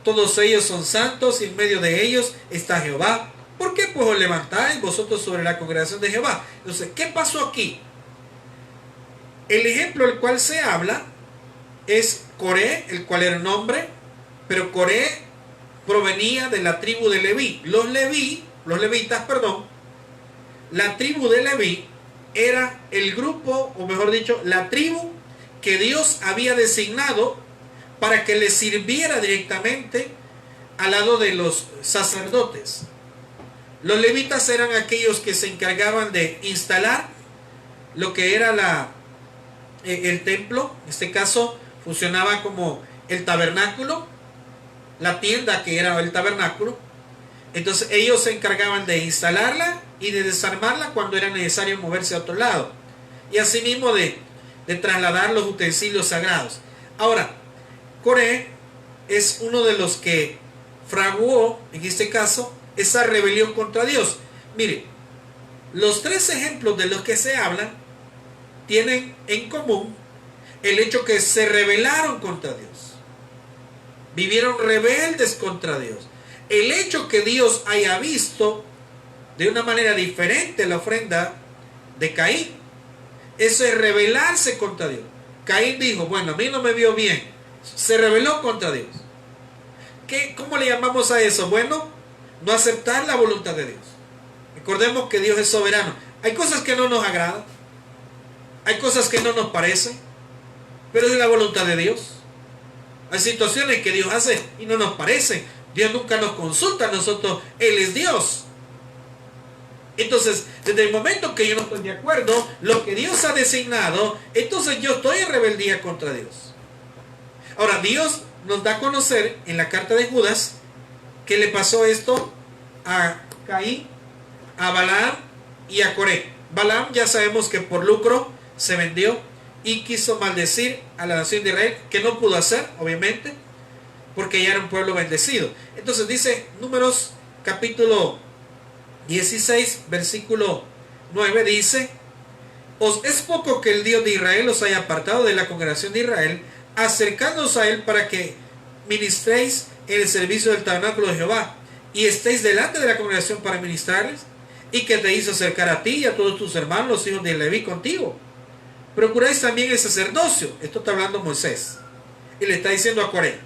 todos ellos son santos y en medio de ellos está Jehová. ¿Por qué pues os levantáis vosotros sobre la congregación de Jehová? Entonces, ¿qué pasó aquí? El ejemplo del cual se habla es Coré, el cual era un hombre, pero Coré provenía de la tribu de Leví. Los levitas, la tribu de Leví era el grupo, o mejor dicho, la tribu que Dios había designado para que le sirviera directamente al lado de los sacerdotes. Los levitas eran aquellos que se encargaban de instalar lo que era el templo. En este caso funcionaba como el tabernáculo, la tienda que era el tabernáculo. Entonces ellos se encargaban de instalarla y de desarmarla cuando era necesario moverse a otro lado, y asimismo de trasladar los utensilios sagrados. Ahora, Coré es uno de los que fraguó, en este caso, esa rebelión contra Dios. Mire, los tres ejemplos de los que se hablan tienen en común el hecho que se rebelaron contra Dios, vivieron rebeldes contra Dios. El hecho que Dios haya visto de una manera diferente la ofrenda de Caín, eso es rebelarse contra Dios. Caín dijo, bueno, a mí no me vio bien, se rebeló contra Dios. ¿Cómo le llamamos a eso? Bueno, no aceptar la voluntad de Dios. Recordemos que Dios es soberano. Hay cosas que no nos agradan, hay cosas que no nos parecen, pero es la voluntad de Dios. Hay situaciones que Dios hace y no nos parecen. Dios nunca nos consulta a nosotros, Él es Dios. Entonces, desde el momento que yo no estoy de acuerdo, lo que Dios ha designado, entonces yo estoy en rebeldía contra Dios. Ahora, Dios nos da a conocer en la carta de Judas que le pasó esto a Caín, a Balaam y a Coré. Balaam ya sabemos que por lucro se vendió y quiso maldecir a la nación de Israel, que no pudo hacer, obviamente, porque ya era un pueblo bendecido. Entonces dice Números capítulo 16, versículo 9, dice: os es poco que el Dios de Israel os haya apartado de la congregación de Israel, acercándoos a él para que ministréis en el servicio del tabernáculo de Jehová, y estéis delante de la congregación para ministrarles, y que te hizo acercar a ti y a todos tus hermanos, los hijos de Leví, contigo. Procuráis también el sacerdocio. Esto está hablando Moisés, y le está diciendo a Coré: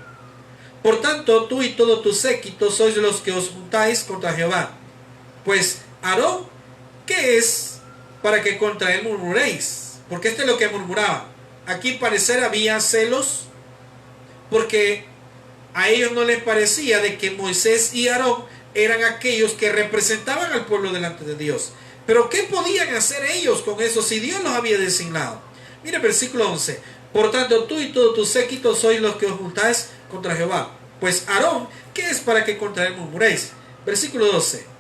por tanto, tú y todo tu séquito sois los que os juntáis contra Jehová. Pues Aarón, ¿qué es para que contra él murmuréis? Porque esto es lo que murmuraba. Aquí parecer había celos, porque a ellos no les parecía de que Moisés y Aarón eran aquellos que representaban al pueblo delante de Dios. Pero ¿qué podían hacer ellos con eso si Dios los había designado? Mire versículo 11. Por tanto, tú y todo tu séquito sois los que os juntáis contra Jehová. Pues Aarón, ¿qué es para que contra él murmuréis? Versículo 12.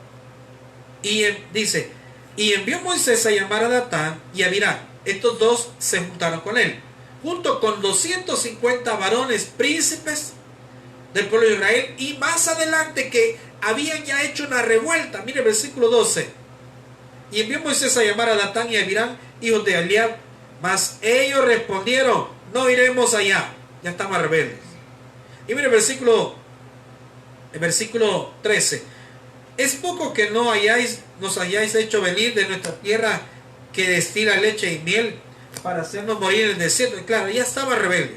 Dice: y envió Moisés a llamar a Datán y a Abiram. Estos dos se juntaron con él, junto con 250 varones príncipes del pueblo de Israel, y más adelante que habían ya hecho una revuelta. Mire versículo 12. Y envió Moisés a llamar a Datán y a Abiram, hijos de Eliab, mas ellos respondieron: no iremos allá, ya estamos rebeldes. Y mire el versículo 13. Es poco que nos hayáis hecho venir de nuestra tierra que destila leche y miel para hacernos morir en el desierto. Y claro, ya estaba rebelde.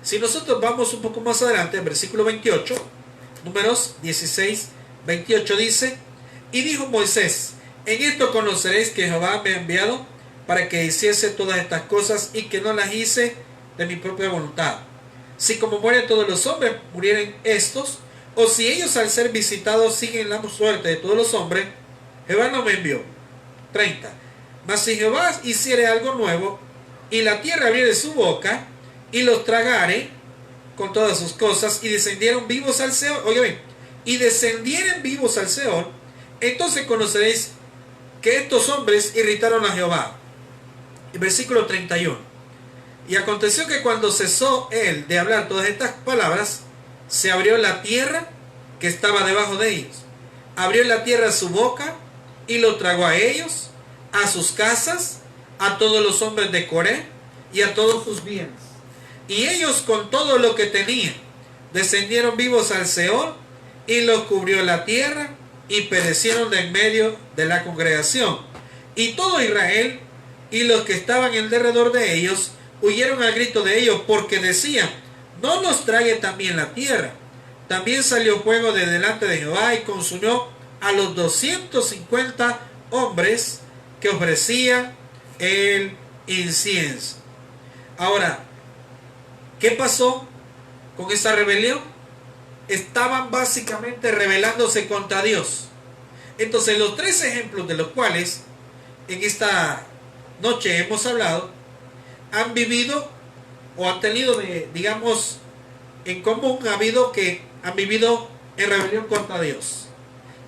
Si nosotros vamos un poco más adelante, en versículo 28, Números 16, 28 dice: y dijo Moisés: en esto conoceréis que Jehová me ha enviado para que hiciese todas estas cosas, y que no las hice de mi propia voluntad. Si como mueren todos los hombres, murieren estos, o si ellos al ser visitados siguen la suerte de todos los hombres, Jehová no me envió. 30. Mas si Jehová hiciere algo nuevo, y la tierra abriere su boca, y los tragare con todas sus cosas, y descendieron vivos al Seol, oye bien, y descendieren vivos al Seol, entonces conoceréis que estos hombres irritaron a Jehová. Y versículo 31. Y aconteció que cuando cesó él de hablar todas estas palabras, se abrió la tierra que estaba debajo de ellos. Abrió la tierra su boca y lo tragó a ellos, a sus casas, a todos los hombres de Coré y a todos sus bienes. Y ellos con todo lo que tenían descendieron vivos al Seol, y los cubrió la tierra, y perecieron de en medio de la congregación. Y todo Israel y los que estaban en derredor de ellos huyeron al grito de ellos, porque decían: no nos trague también la tierra. También salió fuego de delante de Jehová y consumió a los 250 hombres que ofrecían el incienso. Ahora, ¿qué pasó con esta rebelión? Estaban básicamente rebelándose contra Dios. Entonces, los tres ejemplos de los cuales en esta noche hemos hablado, han vivido o han tenido, digamos, en común, han vivido en rebelión contra Dios.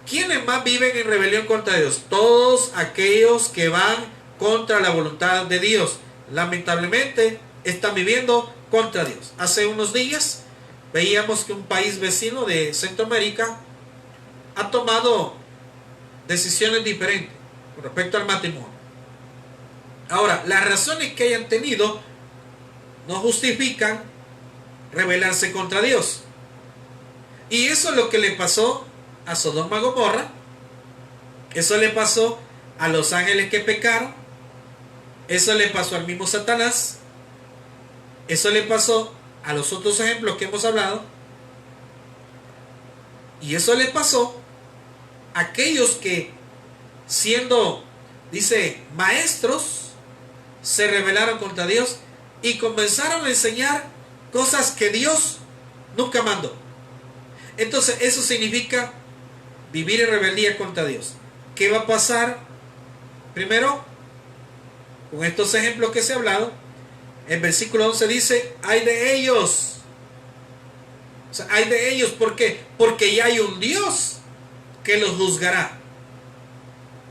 ¿Quiénes más viven en rebelión contra Dios? Todos aquellos que van contra la voluntad de Dios. Lamentablemente están viviendo contra Dios. Hace unos días veíamos que un país vecino de Centroamérica ha tomado decisiones diferentes con respecto al matrimonio. Ahora, las razones que hayan tenido no justifican rebelarse contra Dios. Y eso es lo que le pasó a Sodoma y Gomorra. Eso le pasó a los ángeles que pecaron. Eso le pasó al mismo Satanás. Eso le pasó a los otros ejemplos que hemos hablado. Y eso le pasó a aquellos que, siendo, dice, maestros, se rebelaron contra Dios y comenzaron a enseñar cosas que Dios nunca mandó. Entonces, eso significa vivir en rebeldía contra Dios. ¿Qué va a pasar? Primero, con estos ejemplos que se ha hablado, el versículo 11 dice, ay de ellos. O sea, ay de ellos, ¿por qué? Porque ya hay un Dios que los juzgará.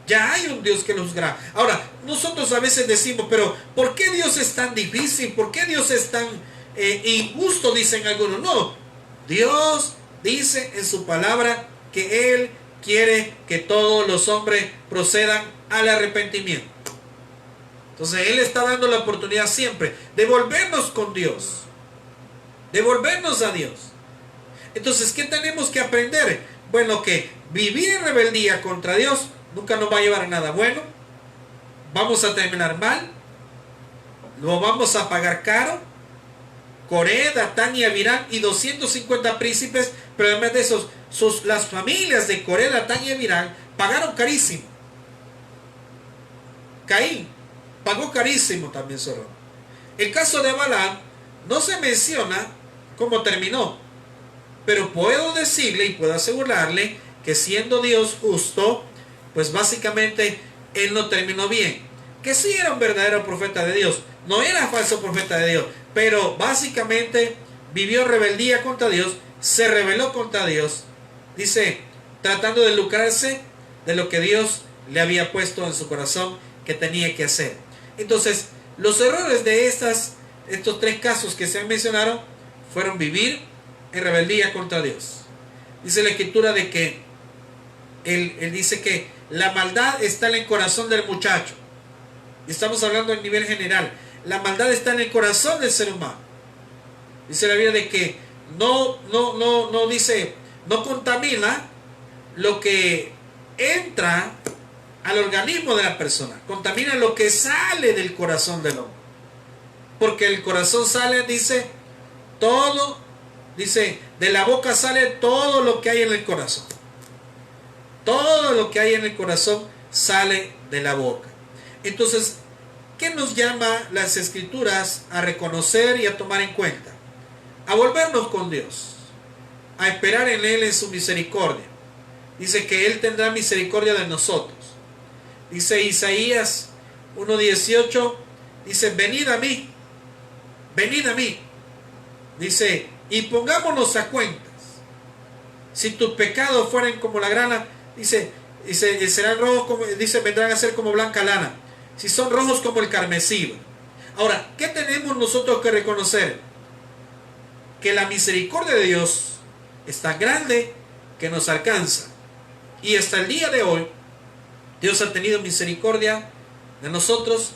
Ya hay un Dios que los juzgará. Ahora, nosotros a veces decimos, pero ¿por qué Dios es tan difícil? ¿Por qué Dios es tan injusto? Dicen algunos. No, Dios dice en su palabra que Él quiere que todos los hombres procedan al arrepentimiento. Entonces Él está dando la oportunidad siempre de volvernos con Dios, de volvernos a Dios. Entonces, ¿qué tenemos que aprender? Bueno, que vivir en rebeldía contra Dios nunca nos va a llevar a nada bueno. Vamos a terminar mal, lo vamos a pagar caro. Coré, Datán y Abiram y 250 príncipes, pero además de esos, las familias de Coré, Datán y Abiram pagaron carísimo. Caín pagó carísimo también su error. El caso de Balaam no se menciona cómo terminó, pero puedo decirle y puedo asegurarle que siendo Dios justo, pues básicamente él no terminó bien. Que sí era un verdadero profeta de Dios, no era falso profeta de Dios, pero básicamente vivió rebeldía contra Dios, se rebeló contra Dios, dice, tratando de lucrarse de lo que Dios le había puesto en su corazón que tenía que hacer. Entonces, los errores de estos tres casos que se mencionaron fueron vivir en rebeldía contra Dios. Dice la escritura de que él dice que la maldad está en el corazón del muchacho. Y estamos hablando a nivel general. La maldad está en el corazón del ser humano. Dice la Biblia de que no contamina lo que entra al organismo de la persona, contamina lo que sale del corazón del hombre. Porque el corazón sale, dice, todo, dice, de la boca sale todo lo que hay en el corazón. Todo lo que hay en el corazón sale de la boca. Entonces, ¿qué nos llama las Escrituras a reconocer y a tomar en cuenta? A volvernos con Dios, a esperar en Él en su misericordia. Dice que Él tendrá misericordia de nosotros. Dice Isaías 1:18, dice, venid a mí, dice, y pongámonos a cuentas. Si tus pecados fueren como la grana, dice serán rojos como, dice, vendrán a ser como blanca lana. Si son rojos como el carmesí. Ahora, ¿qué tenemos nosotros que reconocer? Que la misericordia de Dios es tan grande que nos alcanza. Y hasta el día de hoy, Dios ha tenido misericordia de nosotros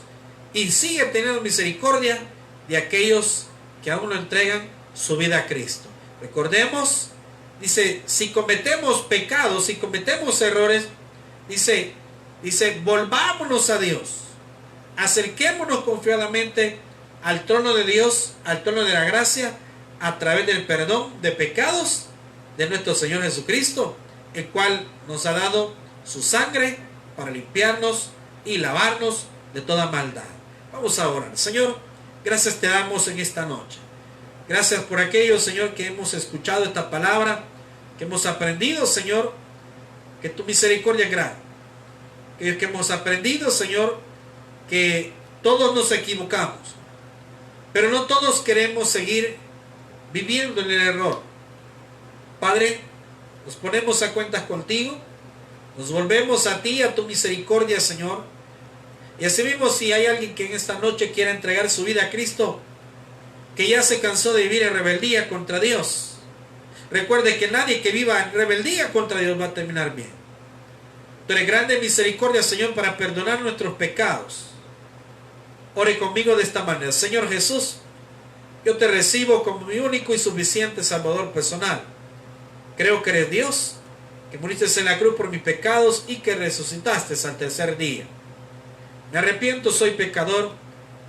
y sigue teniendo misericordia de aquellos que aún no entregan su vida a Cristo. Recordemos, dice, si cometemos pecados, si cometemos errores, dice, volvámonos a Dios. Acerquémonos confiadamente al trono de Dios, al trono de la gracia, a través del perdón de pecados de nuestro Señor Jesucristo, el cual nos ha dado su sangre para limpiarnos y lavarnos de toda maldad. Vamos a orar. Señor, gracias te damos en esta noche. Gracias por aquello, Señor, que hemos escuchado esta palabra, que hemos aprendido, Señor, que tu misericordia es grande. Que hemos aprendido, Señor, que todos nos equivocamos, pero no todos queremos seguir viviendo en el error. Padre, nos ponemos a cuentas contigo, nos volvemos a ti, a tu misericordia, Señor. Y así mismo, si hay alguien que en esta noche quiera entregar su vida a Cristo, que ya se cansó de vivir en rebeldía contra Dios, recuerde que nadie que viva en rebeldía contra Dios va a terminar bien. Tú eres grande en misericordia, Señor, para perdonar nuestros pecados. Ore conmigo de esta manera. Señor Jesús, yo te recibo como mi único y suficiente Salvador personal. Creo que eres Dios, que moriste en la cruz por mis pecados y que resucitaste al tercer día. Me arrepiento, soy pecador.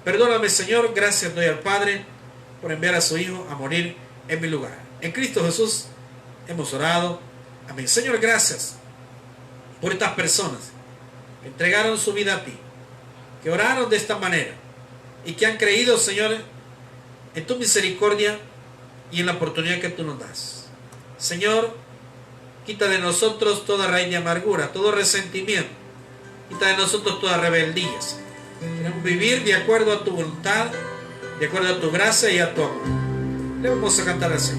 Perdóname, Señor. Gracias doy al Padre por enviar a su Hijo a morir en mi lugar. En Cristo Jesús hemos orado. Amén. Señor, gracias por estas personas que entregaron su vida a ti, que oraron de esta manera y que han creído, Señor, en tu misericordia y en la oportunidad que tú nos das. Señor, quita de nosotros toda raíz de amargura, todo resentimiento. Quita de nosotros toda rebeldía. Queremos vivir de acuerdo a tu voluntad, de acuerdo a tu gracia y a tu amor. Le vamos a cantar así.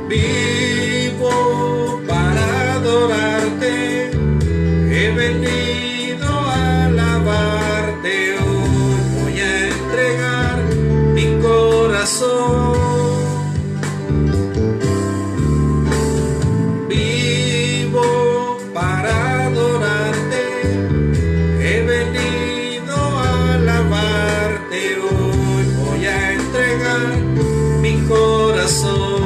Vivo para adorarte, he venido a alabarte, hoy voy a entregar mi corazón. Vivo para adorarte, he venido a alabarte, hoy voy a entregar mi corazón.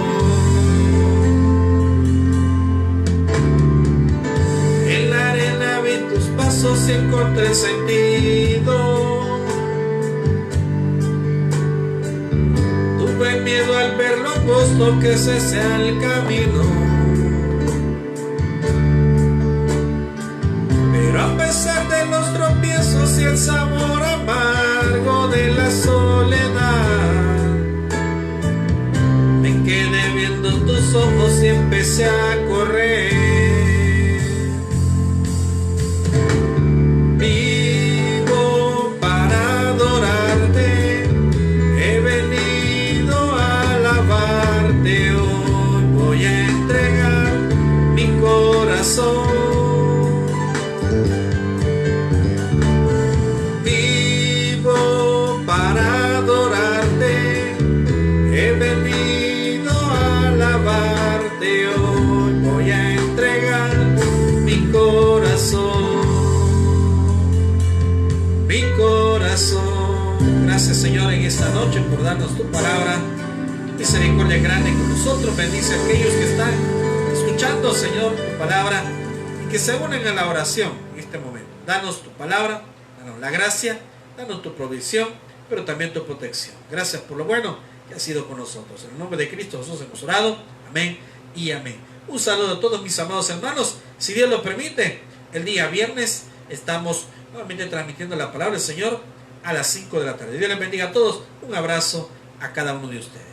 Si encontré sentido, tuve miedo al ver lo angosto que ese sea el camino, pero a pesar de los tropiezos y el sabor amargo de la soledad, me quedé viendo tus ojos y empecé a correr. Vivo para adorarte, he venido a alabarte, hoy voy a entregar mi corazón, mi corazón. Gracias, Señor, en esta noche por darnos tu palabra. Tu misericordia grande con nosotros. Bendice a aquellos que están escuchando, Señor, tu palabra y que se unen a la oración en este momento. Danos tu palabra, danos la gracia, danos tu provisión, pero también tu protección. Gracias por lo bueno que has sido con nosotros. En el nombre de Cristo Jesús hemos orado. Amén y amén. Un saludo a todos mis amados hermanos. Si Dios lo permite, el día viernes estamos nuevamente transmitiendo la palabra del Señor a las 5 de la tarde. Dios les bendiga a todos. Un abrazo a cada uno de ustedes.